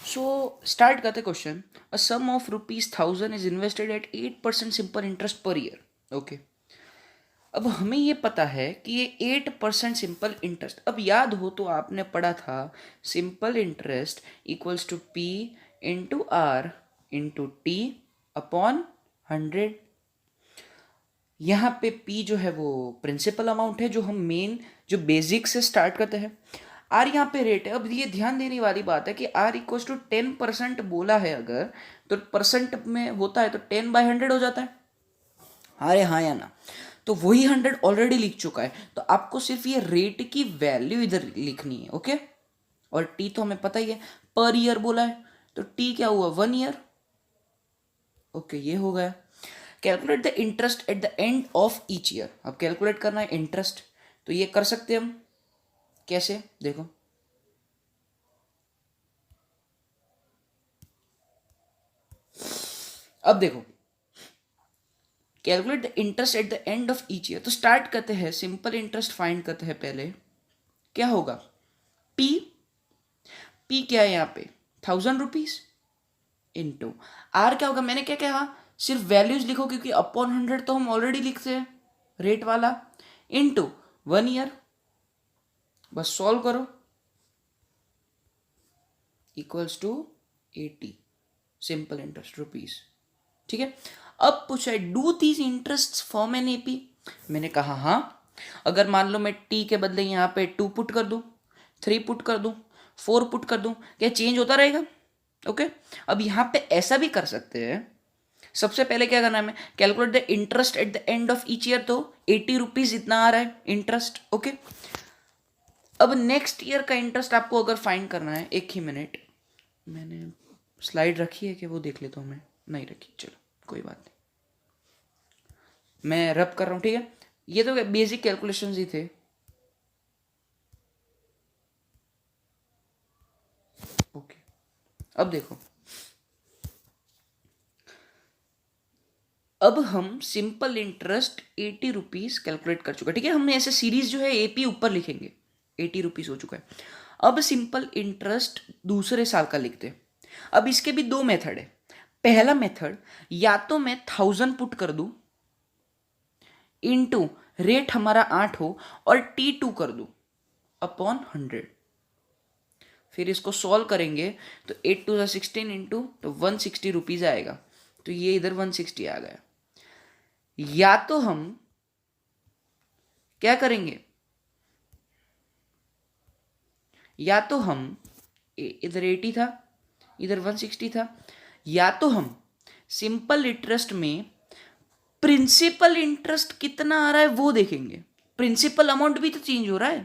सो start करते question. A sum of ₹1000 is invested at 8% simple interest per year. Okay. अब हमें ये पता है कि ये 8% सिंपल इंटरेस्ट. अब याद हो तो आपने पढ़ा था simple interest equals to P into R into T upon 100. यहाँ पे P जो है वो प्रिंसिपल अमाउंट है जो हम मेन जो बेसिक से स्टार्ट करते हैं. R यहाँ पे रेट है. अब ये ध्यान देने वाली बात है कि R इक्वल्स टू 10% बोला है अगर तो परसेंट में होता है तो 10/100 हो जाता है. अरे हाँ या ना. तो वही 100 ऑलरेडी लिख चुका है तो आपको सिर्फ ये रेट की वैल्यू इधर लिखनी है. ओके. और T तो हमें पता ही है पर ईयर बोला है तो T क्या हुआ 1 ईयर. ओके ये हो गया. Calculate the interest eight the end of each year. अब कैलकुलेट करना है इंटरेस्ट तो ये कर सकते हैं हम. कैसे देखो. अब देखो calculate the interest eight the end of each year. तो स्टार्ट करते हैं सिंपल इंटरेस्ट फाइंड करते हैं. पहले क्या होगा पी. पी क्या है यहाँ पे ₹1000 इंटू आर क्या होगा. मैंने क्या कहा सिर्फ वैल्यूज लिखो क्योंकि अपॉन 100 तो हम ऑलरेडी लिखते हैं रेट वाला. Into 1 year. बस सॉल्व करो equals to 80 simple interest rupees. ठीक है. अब पूछा है do these interest form an AP. मैंने कहा हाँ. अगर मान लो मैं टी के बदले यहाँ पे 2 पुट कर दूँ, 3 पुट कर दूँ, 4 पुट कर दूँ, क्या चेंज होता रहेगा. ओके. अब यहाँ पे ऐसा भी कर सकते हैं. सबसे पहले क्या करना है हमें calculate the interest eight the end of each year. तो ₹80 इतना आ रहा है इंटरेस्ट. ओके. अब नेक्स्ट ईयर का इंटरेस्ट आपको अगर फाइंड करना है. एक ही मिनट. मैंने स्लाइड रखी है कि वो देख लेता हूँ. मैं नहीं रखी. चलो कोई बात नहीं. मैं रब कर रहा हूँ. ठीक है. ये तो बेसिक कैलकुलेशंस ही थे. ओके. अब देखो. अब हम सिंपल इंटरेस्ट ₹80 कैलकुलेट कर चुका है. ठीक है. हमने ऐसे सीरीज जो है एपी ऊपर लिखेंगे. ₹80 हो चुका है. अब सिंपल इंटरेस्ट दूसरे साल का लिखते हैं. अब इसके भी 2 मेथड है. पहला मेथड या तो मैं 1000 पुट कर दूं इनटू रेट हमारा 8 हो और T2 कर दूं अपॉन 100. फिर इसको सॉल्व करेंगे तो 8 2 16 इंटू तो ₹160 आएगा. तो ये इधर 160 आ गया. या तो हम क्या करेंगे या तो हम इधर 80 था इधर 160 था. या तो हम सिंपल इंटरेस्ट में प्रिंसिपल इंटरेस्ट कितना आ रहा है वो देखेंगे. प्रिंसिपल अमाउंट भी तो चेंज हो रहा है.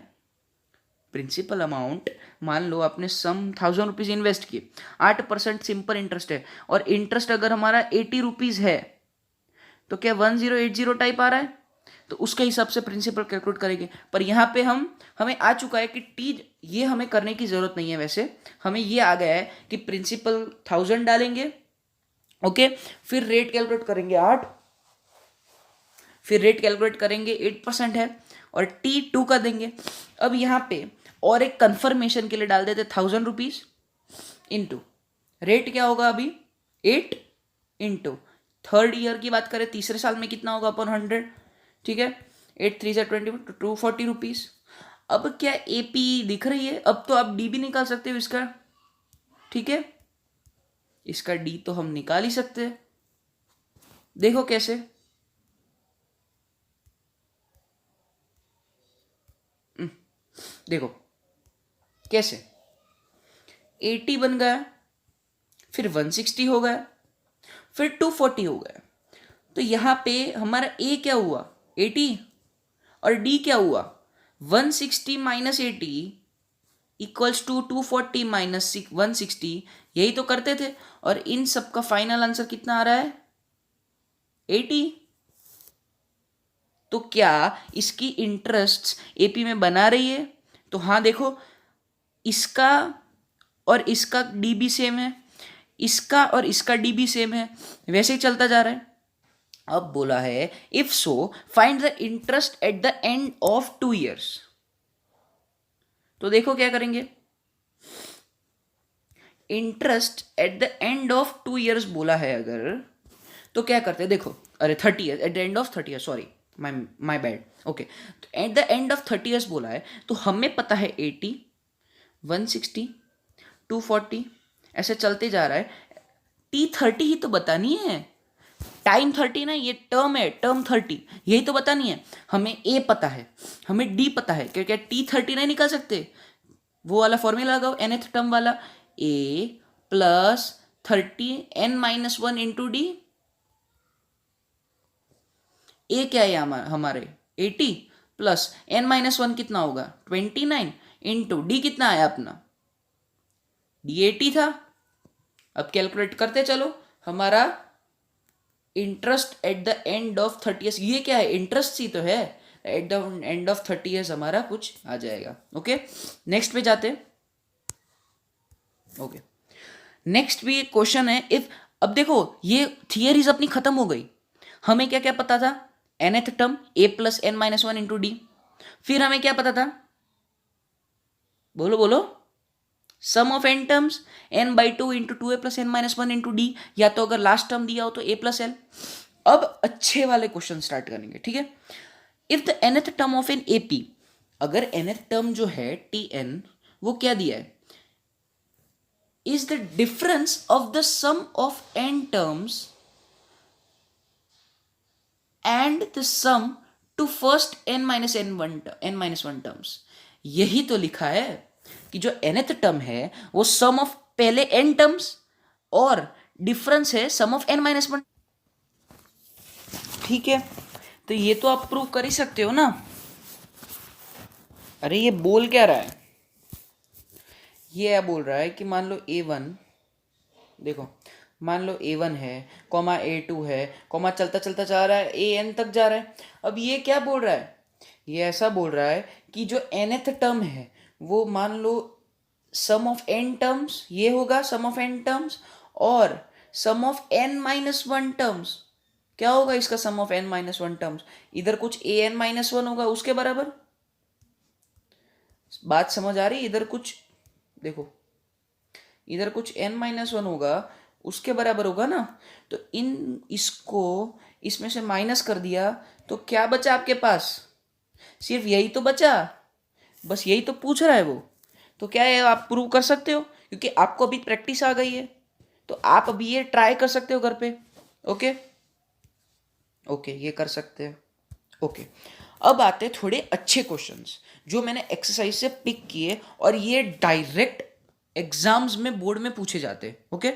प्रिंसिपल अमाउंट मान लो आपने सम ₹1000 इन्वेस्ट किए. 8% सिंपल इंटरेस्ट है और इंटरेस्ट अगर हमारा ₹80 है तो क्या 1080 टाइप आ रहा है. तो उसके हिसाब से प्रिंसिपल कैलकुलेट करेंगे. पर यहाँ पे हमें आ चुका है कि टी ये हमें करने की जरूरत नहीं है. वैसे हमें ये आ गया है कि प्रिंसिपल 1000 डालेंगे. ओके. फिर रेट कैलकुलेट करेंगे 8. फिर रेट कैलकुलेट करेंगे 8% है और T2 का देंगे. अब यहाँ पे और एक कंफर्मेशन के लिए डाल देते ₹1000 इंटू रेट क्या होगा अभी 8 इंटू थर्ड ईयर की बात करें तीसरे साल में कितना होगा अपॉन 100. ठीक है. 8 3 से 20 तो ₹240. अब क्या AP दिख रही है. अब तो आप D भी निकाल सकते हो इसका. ठीक है. इसका D तो हम निकाल ही सकते हैं. देखो कैसे. देखो कैसे 80 बन गया फिर 160 हो गया फिर 240 हो गया. तो यहाँ पे हमारा A क्या हुआ 80 और D क्या हुआ 160 माइनस 80 इक्वल्स टू 240 माइनस 160. यही तो करते थे. और इन सब का फाइनल आंसर कितना आ रहा है 80. तो क्या इसकी इंटरेस्ट एपी में बना रही है. तो हाँ देखो इसका और इसका डी भी सेम है. इसका और इसका डी भी सेम है. वैसे ही चलता जा रहा है. अब बोला है if so find the interest eight the end of 2 years. तो देखो क्या करेंगे interest eight the end of 2 years बोला है अगर, तो क्या करते हैं देखो, अरे 30 years, at the end of 30 years, sorry my bad, okay. तो at the end of 30 years बोला है, तो हमें पता है 80, 160, 240 ऐसे चलते जा रहा है। T30 ही तो बतानी है, टाइम 30 ना, ये टर्म है, टर्म 30, यही तो बतानी है। हमें ए पता है, हमें डी पता है, क्योंकि T30 नहीं निकाल सकते, वो वाला फॉर्मूला लगाओ nth टर्म वाला, a plus 30n-1 into d. A क्या है हमारे 80 प्लस n-1 कितना होगा 29 इंटू डी कितना आया अपना, डी 80 था। अब कैलकुलेट करते चलो, हमारा interest eight the end of 30 years, ये क्या है, इंटरेस्ट ही तो है, eight the end of 30 years हमारा कुछ आ जाएगा। ओके, नेक्स्ट पे जाते। ओके, नेक्स्ट भी एक क्वेश्चन है। इफ, अब देखो ये थियरीज अपनी खत्म हो गई, हमें क्या क्या पता था, nth term a plus n-1 into d. फिर हमें क्या पता था, बोलो बोलो, sum of n terms n/2 इंटू 2a plus n-1 into d, या तो अगर लास्ट टर्म दिया हो तो a प्लस l। अब अच्छे वाले क्वेश्चन स्टार्ट करेंगे, ठीक है। If the nth term of an AP, अगर nth टर्म जो है tn वो क्या दिया है, is the difference of the sum of n terms and the sum to first n-1 terms। यही तो लिखा है कि जो nth टर्म है वो सम ऑफ पहले n टर्म्स और डिफरेंस है सम ऑफ n-1। ठीक है, तो ये तो आप प्रूव कर ही सकते हो ना। अरे ये बोल क्या रहा है, ये बोल रहा है कि मान लो A1, देखो मान लो A1 है, कॉमा A2 है, कॉमा चलता चलता जा रहा है AN तक जा रहा है। अब ये क्या बोल रहा है, ये ऐसा बोल रहा है कि जो nth टर्म है वो मान लो सम ऑफ n टर्म्स, ये होगा सम ऑफ n टर्म्स, और सम ऑफ n-1 टर्म्स, क्या होगा इसका सम ऑफ n-1 टर्म्स, इधर कुछ an-1 होगा उसके बराबर। बात समझ आ रही, इधर कुछ देखो, इधर कुछ n-1 होगा उसके बराबर होगा ना। तो इसको इसमें से माइनस कर दिया तो क्या बचा आपके पास, सिर्फ यही तो बचा, बस यही तो पूछ रहा है वो। तो क्या है, आप प्रूव कर सकते हो, क्योंकि आपको अभी प्रैक्टिस आ गई है, तो आप अभी ये ट्राई कर सकते हो घर पे। ओके ओके, ये कर सकते हैं। ओके, अब आते हैं थोड़े अच्छे क्वेश्चंस जो मैंने एक्सरसाइज से पिक किए, और ये डायरेक्ट एग्जाम्स में बोर्ड में पूछे जाते हैं। ओके,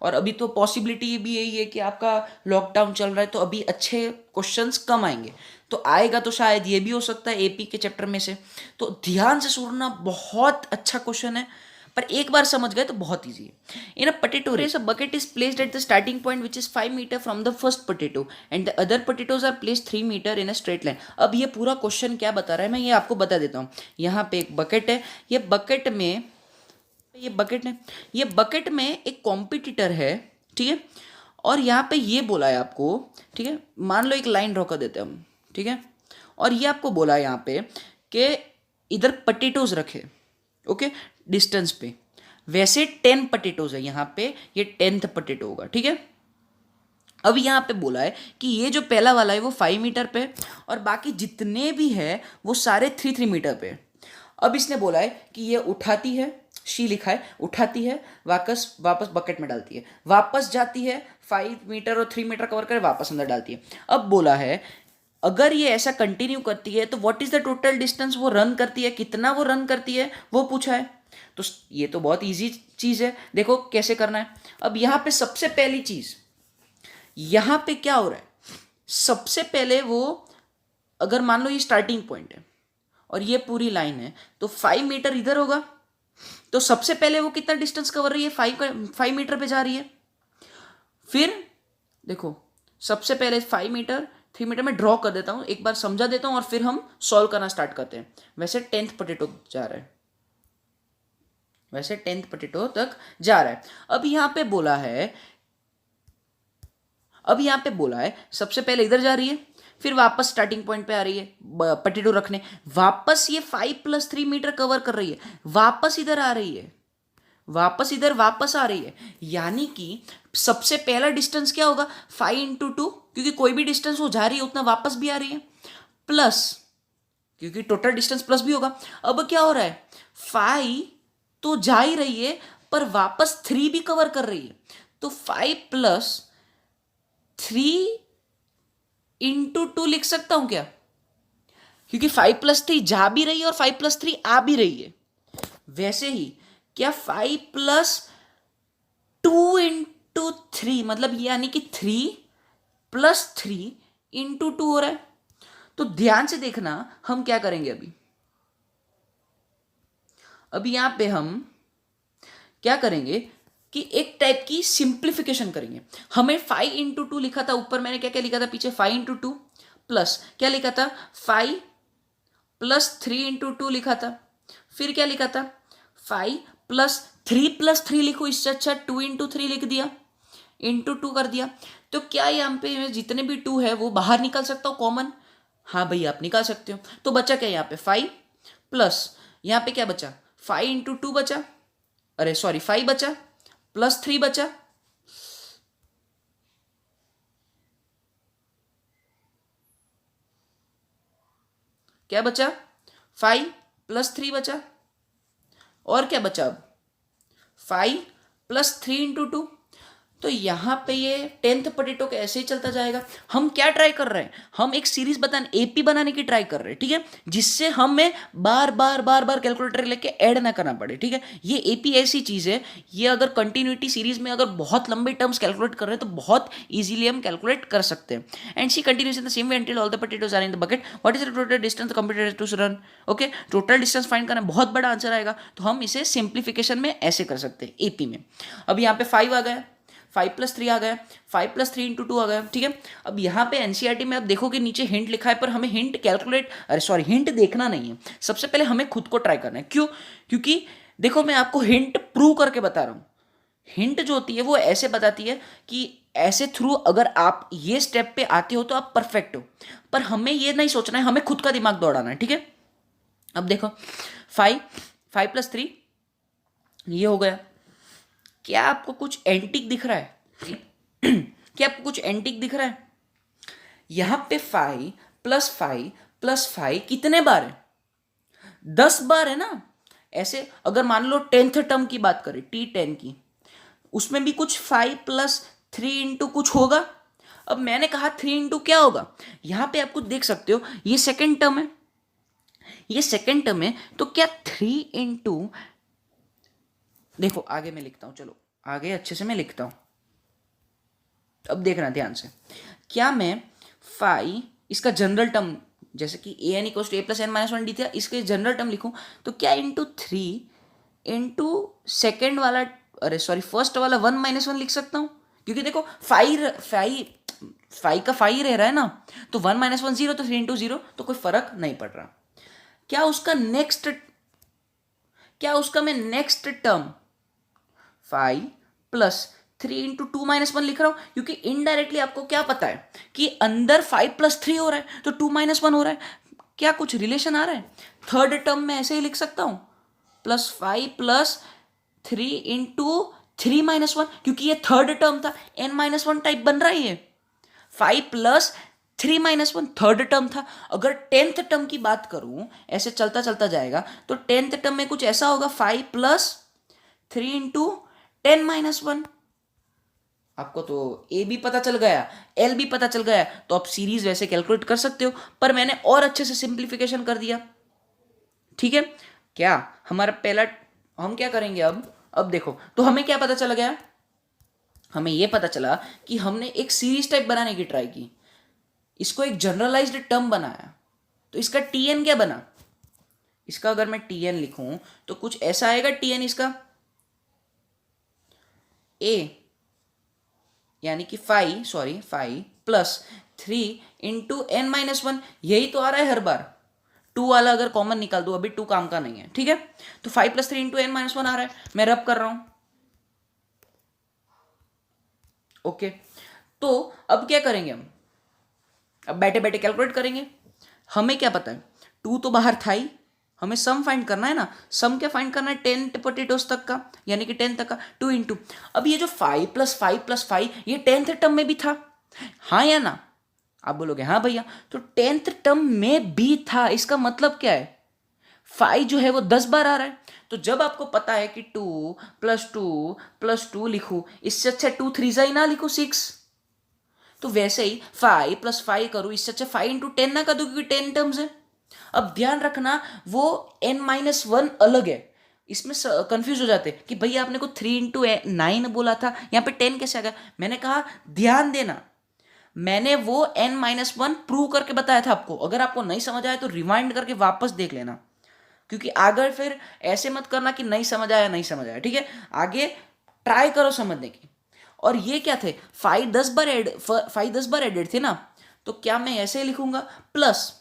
और अभी तो पॉसिबिलिटी भी यही है कि आपका लॉकडाउन चल रहा है, तो अभी अच्छे क्वेश्चंस कम आएंगे, तो आएगा तो शायद ये भी हो सकता है AP के चैप्टर में से। तो ध्यान से सुनना, बहुत अच्छा क्वेश्चन है, पर एक बार समझ गए तो बहुत ईजी है। In a potato race, a bucket is placed at the starting point which is 5 metre from the first potato and the other potatoes are placed 3 metre in a straight line. अब ये पूरा question क्या बता रहा है, मैं ये आपको बता देता हूँ। यहाँ पे एक बकेट है, ये बकेट में एक कॉम्पिटिटर है, ठीक है, और यहाँ पे ये बोला है आपको, ठीक है, मान लो एक लाइन ड्रॉ कर देते हैं हम, ठीक है, और ये आपको बोला है यहाँ पे कि इधर पोटैटोज रखे, ओके, डिस्टेंस पे, वैसे 10 पोटैटोज है यहाँ पे, ये 10th पोटैटो होगा, ठीक है। अब यहाँ पे बोला है कि ये जो पहला वाला है वो 5 मीटर पे, और बाकी जितने भी है वो सारे 3 मीटर पे। अब इसने बोला है कि ये उठाती है, शी लिखा है, उठाती है, वापस बकेट में डालती है, वापस जाती है, 5 मीटर और 3 मीटर कवर कर वापस अंदर डालती है। अब बोला है अगर ये ऐसा कंटिन्यू करती है तो what is the total distance वो रन करती है, कितना वो रन करती है वो पूछा है। तो ये तो बहुत इजी चीज है, देखो कैसे करना है। अब यहाँ पे सबसे पहली चीज, यहाँ पे क्या हो रहा है, सबसे पहले वो, अगर मान लो ये स्टार्टिंग पॉइंट है और ये पूरी लाइन है, तो 5 मीटर इधर होगा, तो सबसे पहले वो कितना डिस्टेंस कवर रही है, 5 मीटर पे जा रही है। फिर देखो सबसे पहले 5 मीटर 3 मीटर में ड्रॉ कर देता हूं, एक बार समझा देता हूं, और फिर हम सॉल्व करना स्टार्ट करते हैं। वैसे 10th पोटैटो जा रहा है, वैसे 10th पोटैटो तक जा रहा है। अब यहां पे बोला है सबसे पहले इधर जा रही है, फिर वापस स्टार्टिंग पॉइंट पे आ रही है पोटैटो रखने, वापस ये 5 + 3 मीटर कवर कर रही है, वापस इधर आ रही है, वापस इधर वापस आ रही है, यानी कि सबसे पहला डिस्टेंस क्या होगा 5 इंटू टू, क्योंकि कोई भी डिस्टेंस वो जा रही है उतना वापस भी आ रही है, प्लस क्योंकि टोटल डिस्टेंस प्लस भी होगा। अब क्या हो रहा है 5 तो जा ही रही है पर वापस 3 भी कवर कर रही है, तो 5 प्लस 3 इंटू टू लिख सकता हूं क्या, क्योंकि 5 प्लस 3 जा भी रही है और 5 प्लस 3 आ भी रही है। वैसे ही क्या 5 प्लस 2 इंटू थ्री, मतलब ये यानी कि 3 प्लस 3 इंटू टू हो रहा है। तो ध्यान से देखना हम क्या करेंगे अभी यहां पे हम क्या करेंगे कि एक टाइप की सिंप्लीफिकेशन करेंगे। हमें 5 इंटू टू लिखा था ऊपर, मैंने क्या क्या लिखा था पीछे 5 इंटू टू, प्लस क्या लिखा था 5 प्लस 3 इंटू टू लिखा था, फिर क्या लिखा था 5 प्लस 3 लिखो, इससे अच्छा 2 इंटू थ्री लिख दिया, इंटू टू कर दिया। तो क्या यहाँ पे जितने भी 2 है वो बाहर निकाल सकता हूँ कॉमन, हाँ भाई आप निकाल सकते हो। तो बचा क्या यहाँ पे 5 प्लस यहाँ पे क्या बचा 5 इंटू टू बचा, अरे सॉरी 5 बचा प्लस 3 बचा, क्या बचा 5 प्लस 3 बचा, और क्या बचा अब 5 प्लस 3 इंटू टू। तो यहाँ पे ये 10th पोटेटो के ऐसे ही चलता जाएगा। हम क्या ट्राई कर रहे हैं, हम एक सीरीज एपी बनाने की ट्राई कर रहे हैं, ठीक है, जिससे हमें बार बार बार बार कैलकुलेटर लेके ऐड ना करना पड़े, ठीक है। ये एपी ऐसी चीज है, ये अगर कंटिन्यूटी सीरीज में अगर बहुत लंबे टर्म्स कैलकुलेट कर रहे हैं तो बहुत इजीली हम कैलकुलेट कर सकते हैं। And see continues in the same way until all the potatoes are in the bucket, what is the total distance computer to run. Okay, total distance find करना बहुत बड़ा आंसर आएगा, तो हम इसे सिंप्लीफिकेशन में ऐसे कर सकते हैं एपी में। अब यहाँ पे 5 आ गया, 5 प्लस 3 आ गया, 5 प्लस 3 इंटू टू आ गया, ठीक है। अब यहाँ पे एनसीईआरटी में आप देखोगे नीचे हिंट लिखा है, पर हमें हिंट कैलकुलेट, अरे सॉरी हिंट देखना नहीं है, सबसे पहले हमें खुद को ट्राई करना है। क्यों, क्योंकि देखो मैं आपको हिंट प्रूव करके बता रहा हूँ। हिंट जो होती है वो ऐसे बताती है कि ऐसे थ्रू अगर आप ये स्टेप पे आते हो तो आप परफेक्ट हो, पर हमें ये नहीं सोचना है, हमें खुद का दिमाग दौड़ाना है, ठीक है। अब देखो 5 प्लस 3 ये हो गया। क्या आपको कुछ एंटिक दिख रहा है क्या आपको कुछ एंटिक दिख रहा है, यहां पे 5 प्लस 5 कितने बार है 10 बार है ना। ऐसे अगर मान लो 10th टर्म की बात करें T10 की, उसमें भी कुछ 5 प्लस 3 इंटू कुछ होगा। अब मैंने कहा 3 इंटू क्या होगा, यहां पे आप कुछ देख सकते हो, ये सेकेंड टर्म है, ये सेकेंड टर्म है, तो क्या 3 इंटू, देखो आगे मैं लिखता हूं, चलो आगे अच्छे से मैं लिखता हूं, अब देखना ध्यान से। क्या मैं 5 इसका जनरल टर्म, जैसे कि a n equal to a plus n minus one d था, इसके जनरल टर्म लिखूं, तो क्या इंटू 3 इंटू सेकेंड वाला, अरे सॉरी फर्स्ट वाला 1 माइनस वन लिख सकता हूं, क्योंकि देखो 5 का 5 रह रहा है ना, तो 1 माइनस वन 0, तो 3 इंटू 0, तो कोई फर्क नहीं पड़ रहा। क्या उसका मैं next term 5 plus 3 into two minus one लिख रहा हूं, क्योंकि इनडायरेक्टली आपको क्या पता है कि अंदर 5 प्लस 3 हो रहा है तो 2 माइनस वन हो रहा है, क्या कुछ रिलेशन आ रहा है। थर्ड टर्म में ऐसे ही लिख सकता हूं, plus 5 plus 3 into 3 minus one, क्योंकि ये थर्ड टर्म था, n माइनस वन टाइप बन रहा है ये। 5 plus 3 minus one third term था। अगर 10th टर्म की बात करूं, ऐसे चलता चलता जाएगा, तो 10th टर्म में कुछ ऐसा होगा 5 प्लस 3 इंटू 10 माइनस वन। आपको तो ए भी पता चल गया, एल भी पता चल गया, तो आप सीरीज वैसे कैलकुलेट कर सकते हो, पर मैंने और अच्छे से सिंप्लीफिकेशन कर दिया, ठीक है। क्या हमारा पहला, हम क्या करेंगे अब देखो, तो हमें क्या पता चला गया, हमें यह पता चला कि हमने एक सीरीज टाइप बनाने की ट्राई की, इसको एक जनरलाइज्ड टर्म बनाया, तो इसका टीएन क्या बना, इसका अगर मैं टीएन लिखूं तो कुछ ऐसा आएगा टीएन इसका, ए यानी कि 5 plus 3 into n minus one, यही तो आ रहा है हर बार, 2 वाला अगर कॉमन निकाल दो, अभी 2 काम का नहीं है, ठीक है। तो 5 plus 3 into n minus one आ रहा है, मैं रब कर रहा हूं, ओके। तो अब क्या करेंगे हम, अब बैठे बैठे कैलकुलेट करेंगे। हमें क्या पता है 2 तो बाहर था ही, हमें सम फाइंड करना है ना, सम क्या फाइंड करना है 10 पोटेटोज तक का, यानी कि 10 तक का 2 इंटू, अब ये जो 5 + 5 + 5 ये 10th टर्म में भी था, हाँ या ना? आप बोलोगे हाँ भैया, तो 10th टर्म में भी था, इसका मतलब क्या है 5 जो है वो 10 बार आ रहा है। तो जब आपको पता है कि 2 + 2 + 2 लिखूं, इससे अच्छा 2 3 जा ही ना लिखूं 6, तो वैसे ही 5 + 5 करूं, इससे अच्छा 5 × 10 ना कर दूं, क्योंकि 10 टर्म्स है। अब ध्यान रखना वो n-1 अलग है, इसमें कंफ्यूज हो जाते कि भैया आपने को 3 × 9 बोला था, यहाँ पे 10 कैसे आ गया? मैंने कहा ध्यान देना, मैंने वो n-1 प्रूव करके बताया था आपको, अगर आपको नहीं समझ आया तो रिवाइंड करके वापस देख लेना, क्योंकि आगे फिर ऐसे मत करना कि नहीं समझ आया नहीं समझ आया, ठीक है? आगे ट्राई करो समझने की। और ये क्या थे, 5 10 बार एडेड थे ना, तो क्या मैं ऐसे लिखूंगा प्लस,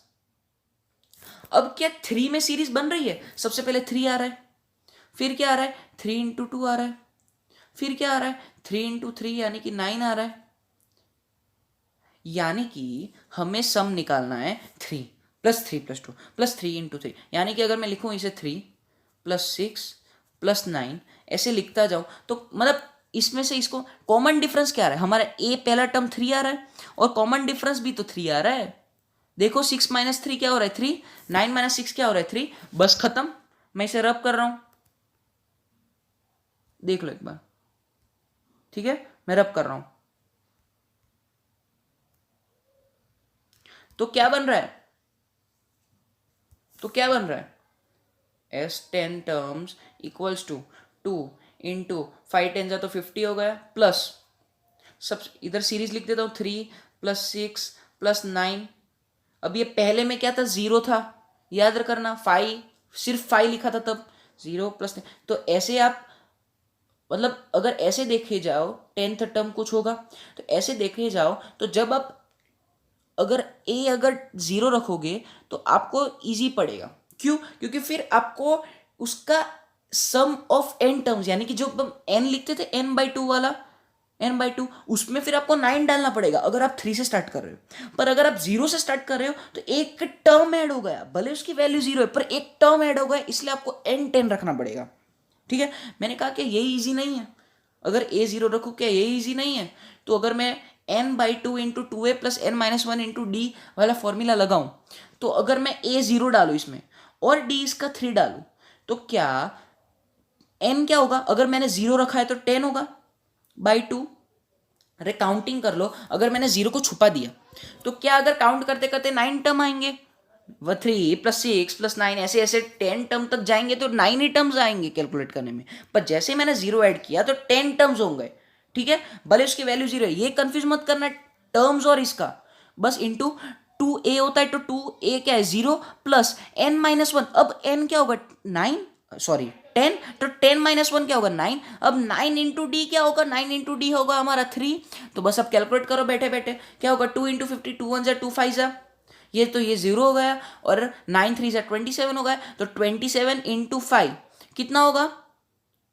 अब क्या 3 में सीरीज बन रही है, सबसे पहले 3 आ रहा है, फिर क्या आ रहा है 3 × 2 आ रहा है, फिर क्या आ रहा है 3 × 3 यानी कि 9 आ रहा है, यानी कि हमें सम निकालना है 3 + 3 + 2 + 3 × 3, यानी कि अगर मैं लिखूं इसे 3 + 6 + 9 ऐसे लिखता जाऊं, तो मतलब इसमें से इसको कॉमन डिफरेंस क्या आ रहा है, हमारा ए पहला टर्म 3 आ रहा है, और कॉमन डिफरेंस भी तो 3 आ रहा है। देखो 6 - 3 क्या हो रहा है 3, 9 - 6 क्या हो रहा है 3, बस खत्म। मैं इसे रब कर रहा हूं, देख लो एक बार, ठीक है, मैं रब कर रहा हूं, तो क्या बन रहा है, तो क्या बन रहा है, एस 10 टर्म्स इक्वल्स टू 2 × 5 10 तो 50 हो गया, प्लस सब इधर सीरीज लिख देता हूँ 3 + 6 + 9, अब ये पहले में क्या था 0 था, याद करना 5, सिर्फ 5 लिखा था तब 0 + तो ऐसे आप मतलब अगर ऐसे देखे जाओ 10th टर्म कुछ होगा, तो ऐसे देखे जाओ तो जब आप अगर 0 रखोगे तो आपको इजी पड़ेगा, क्यों? क्योंकि फिर आपको उसका सम ऑफ n टर्म्स, यानी कि जो हम n लिखते थे n/2 वाला, n/2 उसमें फिर आपको 9 डालना पड़ेगा अगर आप 3 से स्टार्ट कर रहे हो, पर अगर आप 0 से स्टार्ट कर रहे हो तो एक टर्म ऐड हो गया, भले उसकी वैल्यू 0 है पर एक टर्म ऐड हो गया, इसलिए आपको n10 रखना पड़ेगा, ठीक है? मैंने कहा कि ये इजी नहीं है, अगर a0 रखो क्या ये इजी नहीं है? तो अगर मैं n/2 × 2a + n-1 × d वाला फॉर्मूला लगाऊं, तो अगर मैं a0 डालू इसमें और d इसका 3 डालू, तो क्या n क्या होगा, अगर मैंने 0 रखा है तो 10 होगा बाई 2, अरे काउंटिंग कर लो, अगर मैंने 0 को छुपा दिया तो क्या अगर काउंट करते करते 9 टर्म आएंगे, वह 3 + 6 + 9 ऐसे ऐसे 10 टर्म तक जाएंगे तो 9 ही टर्म्स आएंगे कैलकुलेट करने में, पर जैसे मैंने 0 ऐड किया तो 10 टर्म्स होंगे, ठीक है? भले उसकी वैल्यू 0 है, ये कंफ्यूज मत करना टर्म्स और इसका, बस इंटू 2a होता है, तो 2a क्या है 0 + n-1, अब n क्या होगा 9, सॉरी 10, तो 10 - 1 क्या होगा 9, अब 9 × d क्या होगा, 9 × d होगा हमारा 3, तो बस अब कैलकुलेट करो बैठे बैठे, क्या होगा 2 × 50, 2 1 2 5 जा, ये तो ये 0 हो गया, और 9 3 जा 27 हो गया, तो 27 × 5 कितना होगा,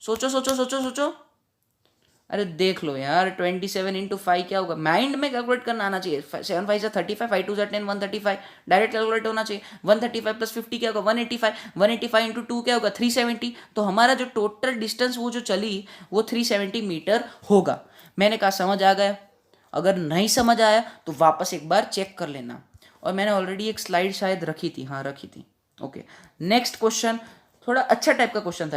सोचो सोचो सोचो सोचो, अरे देख लो यार 27 × 5 क्या होगा, माइंड में कैलकुलेट करना आना चाहिए, 7 5 35, 5 2 10, 135, डायरेक्ट कैलकुलेट होना चाहिए, 135 + 50 क्या होगा 185, 185 × 2 क्या होगा 370, तो हमारा जो टोटल डिस्टेंस वो जो चली वो 370 मीटर होगा। मैंने कहा समझ आ गया, अगर नहीं समझ आया तो वापस एक बार चेक कर लेना, और मैंने ऑलरेडी एक स्लाइड शायद रखी थी, हाँ रखी थी। ओके, नेक्स्ट क्वेश्चन, थोड़ा अच्छा टाइप का क्वेश्चन था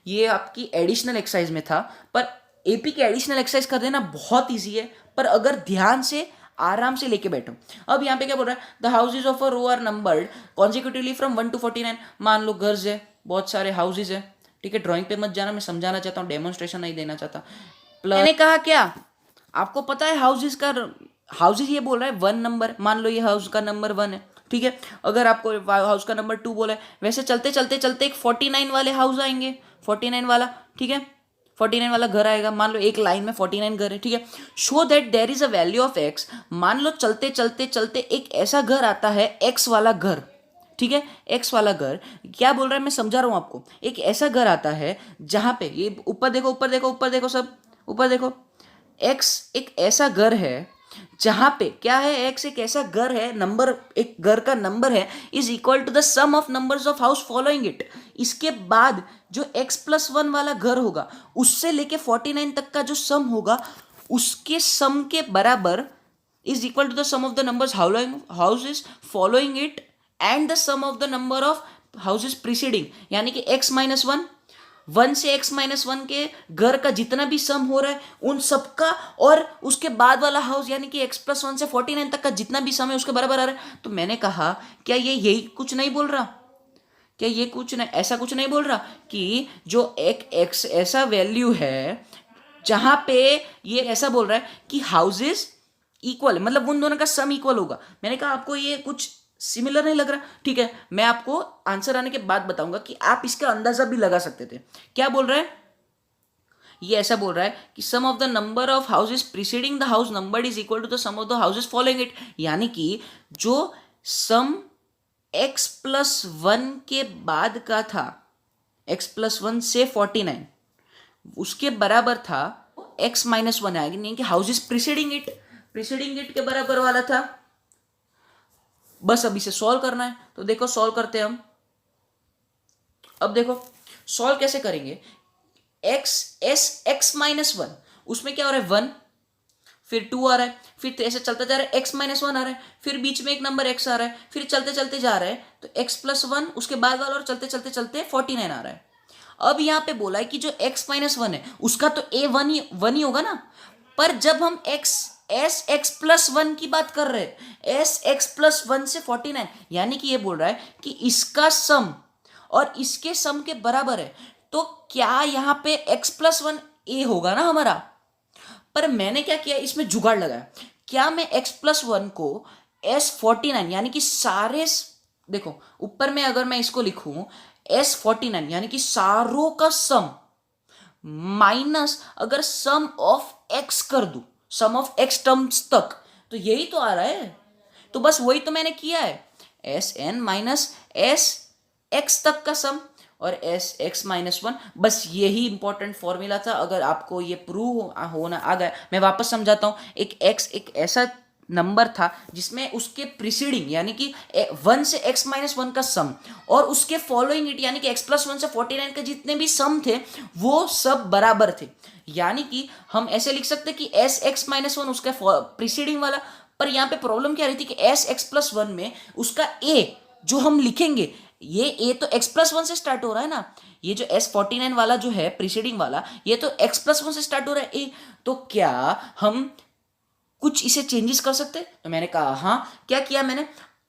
ये आपकी एडिशनल एक्सरसाइज में था, पर एपी की एडिशनल एक्सरसाइज कर देना बहुत ईजी है, पर अगर ध्यान से आराम से लेके बैठो। अब यहाँ पे क्या बोल रहा है, the houses of a row are numbered consecutively from 1 to 49, मान लो गर्ल्स है, बहुत सारे हाउसेज है, ठीक है? ड्राइंग पे मत जाना, मैं समझाना चाहता हूँ, डेमोन्स्ट्रेशन नहीं देना चाहता। प्लस मैंने कहा क्या, आपको पता है हाउसेज का, हाउसेज ये बोल रहा है 1 नंबर, मान लो ये हाउस का नंबर 1 है, ठीक है? अगर आपको हाउस का नंबर 2 बोला है, वैसे चलते चलते चलते एक 49 वाले हाउस आएंगे, 49 वाला, ठीक है? 49 वाला घर आएगा, मान लो एक लाइन में 49 घर है, ठीक है? Show that there is a value of x, मान लो चलते चलते चलते एक ऐसा घर आता है x वाला घर, ठीक है? x वाला घर क्या बोल रहा है मैं समझा रहा हूं आपको, एक ऐसा घर आता है जहां पे ये ऊपर देखो ऊपर देखो ऊपर देखो, सब ऊपर देखो, x एक ऐसा घर है जहां पे क्या है, एक्स एक ऐसा घर है, नंबर, एक घर का नंबर है, is equal to the sum of numbers of house following it. इसके बाद जो x+1 वाला घर होगा उससे लेके 49 तक का जो सम होगा उसके सम के बराबर is equal to the sum of the numbers houses following it and the sum of the number of houses preceding, यानी कि x-1, 1 से x-1 के घर का जितना भी सम हो रहा है उन सबका, और उसके बाद वाला हाउस यानी कि x+1 से 49 तक का जितना भी सम है उसके बराबर आ रहा है। तो मैंने कहा क्या ये यही कुछ नहीं बोल रहा, क्या ये कुछ नहीं, ऐसा कुछ नहीं बोल रहा कि जो एक x ऐसा वैल्यू है जहां पे ये ऐसा बोल रहा है कि हाउसेस इक्वल है, मतलब उन दोनों का सम इक्वल होगा। मैंने कहा आपको ये कुछ सिमिलर नहीं लग रहा, ठीक है, मैं आपको आंसर आने के बाद बताऊंगा कि आप इसका अंदाजा भी लगा सकते थे। क्या बोल रहा है, ये ऐसा बोल रहा है कि sum of the number of houses preceding the house number is equal to the sum of the houses following it, यानी कि जो सम x+1 के बाद का था, x+1 से 49 उसके बराबर था, x-1 आएगी, नहीं कि हाउसेस प्रीसीडिंग इट के बराबर वाला था। बस अब इसे सॉल्व करना है, तो देखो सॉल्व करते हैं हम। अब देखो सॉल्व कैसे करेंगे, x-1 उसमें क्या हो रहा है 1, फिर 2 आ रहा है, फिर ऐसे चलता जा रहा है, x-1 आ रहा है, फिर बीच में एक नंबर x आ रहा है, फिर चलते चलते जा रहा है तो x+1 उसके बाद वाला, और चलते चलते चलते 49 आ रहा है। अब यहां पे बोला है कि जो x-1 है उसका तो a 1 ही होगा ना, पर जब हम x+1 की बात कर रहे हैं, x+1 से 49, यानी कि ये बोल रहा है कि इसका सम और इसके सम के बराबर है, तो क्या यहां पे x+1 a होगा ना हमारा। पर मैंने क्या किया, इसमें जुगाड़ लगाया, क्या मैं x+1 को s49 यानी कि सारे, देखो ऊपर में अगर मैं इसको लिखूं s49 यानी कि सारों का सम माइनस अगर सम ऑफ x कर दूं, सम ऑफ x टर्म्स तक, तो यही तो आ रहा है। तो बस वही तो मैंने किया है, sn माइनस s x तक का सम और x-1, बस यही इंपॉर्टेंट फॉर्मूला था। अगर आपको ये प्रूव होना आ गया, मैं वापस समझाता हूं, एक x एक ऐसा नंबर था जिसमें उसके प्रीसीडिंग यानी कि 1 से x-1 का सम और उसके फॉलोइंग इट यानी कि x+1 से 49 के जितने भी सम थे वो सब बराबर थे, यानी कि हम ऐसे लिख सकते कि s(x-1) उसका प्रीसीडिंग वाला। पर यहां पे प्रॉब्लम क्या रही थी कि s(x+1) में उसका a जो हम लिखेंगे, ये a तो x+1 से स्टार्ट हो रहा है ना, ये जो s49 वाला जो है प्रीसीडिंग वाला, ये तो x+1 से स्टार्ट हो रहा है a, तो क्या हम कुछ इसे चेंजेस कर सकते। तो मैंने कहा हाँ, क्या किया मैंने,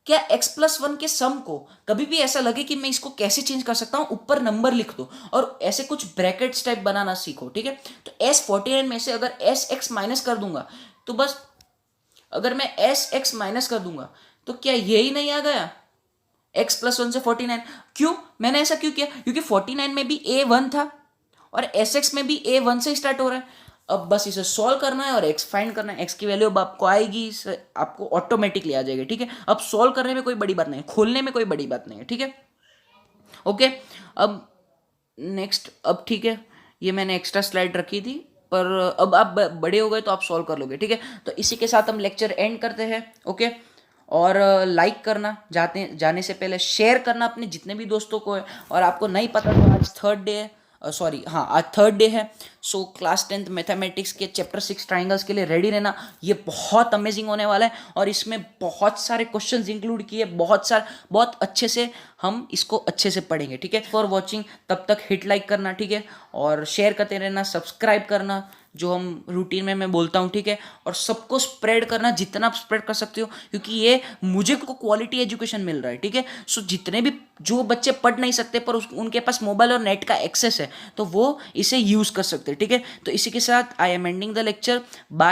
क्या x+1 के सम को कभी भी ऐसा लगे कि मैं इसको कैसे चेंज कर सकता हूं, ऊपर नंबर लिख दो और ऐसे कुछ ब्रैकेट्स टाइप बनाना सीखो, ठीक है। तो s49 में से अगर sx माइनस कर दूंगा, तो बस अगर मैं sx माइनस कर दूंगा तो क्या यही नहीं आ गया x+1 से 49। क्यों, मैंने ऐसा क्यों किया, क्योंकि 49 में भी a 1 था और sx में भी a 1 से स्टार्ट हो रहा है। अब बस इसे सॉल्व करना है और x फाइंड करना है, x की वैल्यू अब आपको आएगी, आपको ऑटोमेटिकली आ जाएगी, ठीक है। अब सॉल्व करने में कोई बड़ी बात नहीं है, खोलने में कोई बड़ी बात नहीं है, ठीक है, ओके। अब नेक्स्ट, अब ठीक है, ये मैंने एक्स्ट्रा स्लाइड रखी थी, पर अब आप बड़े हो गए तो आप सॉल्व कर लोगे, ठीक है। तो इसी के साथ हम लेक्चर एंड करते हैं, ओके। और लाइक करना, जाने से पहले शेयर करना अपने जितने भी दोस्तों को है। और आपको नहीं पता तो आज थर्ड डे है, सॉरी हाँ आज थर्ड डे है, सो क्लास 10th मैथमेटिक्स के चैप्टर 6 ट्राइंगल्स के लिए रेडी रहना। ये बहुत अमेजिंग होने वाला है और इसमें बहुत सारे क्वेश्चंस इंक्लूड किए, बहुत अच्छे से हम इसको अच्छे से पढ़ेंगे, ठीक है। फॉर वॉचिंग, तब तक हिट लाइक करना, ठीक है, और शेयर करते रहना, सब्सक्राइब करना जो हम रूटीन में मैं बोलता हूँ, ठीक है, और सबको स्प्रेड करना जितना आप स्प्रेड कर सकते हो, क्योंकि ये मुझे को क्वालिटी एजुकेशन मिल रहा है, ठीक है। सो जितने भी जो बच्चे पढ़ नहीं सकते पर उनके पास मोबाइल और नेट का एक्सेस है तो वो इसे यूज़ कर सकते हैं, ठीक है। तो इसी के साथ I am ending the lecture, bye.